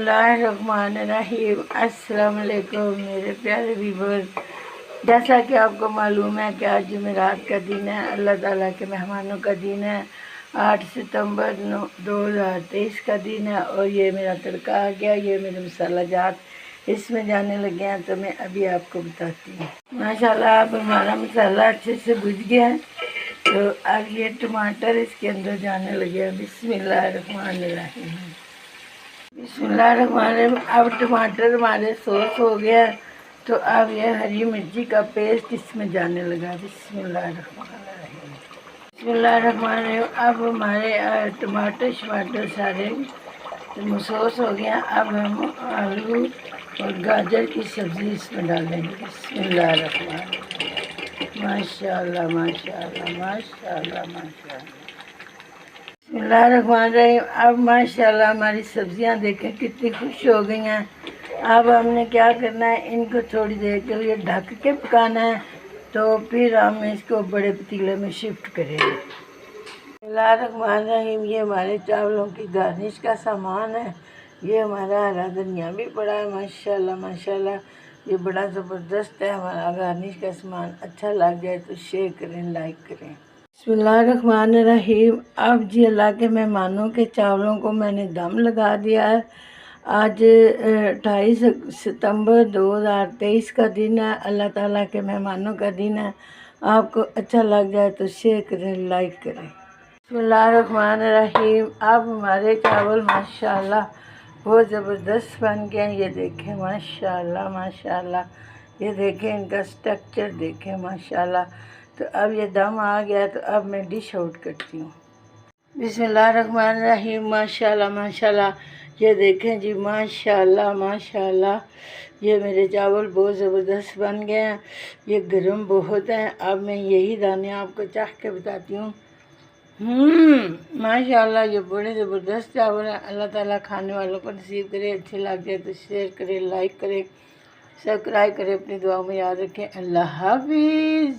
बिस्मिल्लाहिर्रहमानिर्रहीम। अस्सलाम वालेकुम मेरे प्यारे व्यूअर्स। जैसा कि आपको मालूम है कि आज जुमेरात का दिन है, अल्लाह ताला के मेहमानों का दिन है। 8 सितंबर 2023 का दिन है और ये मेरा तड़का आ गया, ये मेरे मसाला जात इसमें जाने लगे हैं, तो मैं अभी आपको बताती हूँ। माशाल्लाह अब हमारा मसाला अच्छे से भुज गया है, तो अब ये टमाटर इसके अंदर जाने लगे हैं। बिस्मिल्लाहिर्रहमानिर्रहीम। बिस्मिल्लाहिर्रहमानिर्रहीम। अब टमाटर हमारे सॉस हो गया, तो अब ये हरी मिर्ची का पेस्ट इसमें जाने लगा। बिस्मिल्लाहिर्रहमानिर्रहीम। बिस्मिल्लाहिर्रहमानिर्रहीम। अब हमारे टमाटर सारे सॉस हो गया। अब हम आलू और गाजर की सब्ज़ी इसमें डालेंगे। बिस्मिल्लाहिर्रहमानिर्रहीम। माशाअल्लाह माशाअल्लाह माशाअल्लाह माशाअल्लाह। बिस्मिल्लाहिर्रहमानिर्रहीम। अब माशाल्लाह हमारी सब्जियां देखें कितनी खुश हो गई हैं। अब हमने क्या करना है, इनको थोड़ी देर के लिए ढक के पकाना है, तो फिर हम इसको बड़े पतीले में शिफ्ट करेंगे। बिस्मिल्लाहिर्रहमानिर्रहीम। ये हमारे चावलों की गार्निश का सामान है। ये हमारा हरा धनिया भी पड़ा है। माशाल्लाह माशाल्लाह, ये बड़ा ज़बरदस्त है हमारा गार्निश का सामान। अच्छा लग जाए तो शेयर करें, लाइक करें। बिस्मिल्लाहिर्रहमानिर्रहीम। अब जी अल्लाह के मेहमानों के चावलों को मैंने दम लगा दिया है। आज 28 सितंबर 2023 का दिन है, अल्लाह ताला के मेहमानों का दिन है। आपको अच्छा लग जाए तो शेयर करें, लाइक करें। बिस्मिल्लाहिर्रहमानिर्रहीम। अब हमारे चावल माशाल्लाह बहुत ज़बरदस्त बन गए हैं। ये देखें माशाल्लाह माशाल्लाह, ये देखें इनका स्ट्रक्चर देखें माशाल्लाह। तो अब ये दम आ गया, तो अब मैं डिश आउट करती हूँ। बिस्मिल्लाहिर्रहमानिर्रहीम। माशाल्लाह माशाल्लाह, ये देखें जी माशाल्लाह माशाल्लाह, ये मेरे चावल बहुत ज़बरदस्त बन गए हैं। ये गर्म बहुत हैं। अब मैं यही दाने आपको चाख के बताती हूँ। माशाल्लाह, ये बड़े ज़बरदस्त चावल हैं। अल्लाह ताला खाने वालों को नसीब करे। अच्छे लग जाए तो शेयर करें, लाइक करें, सब्सक्राइब करें, अपनी दुआओं में याद रखें। अल्लाह हाफिज़।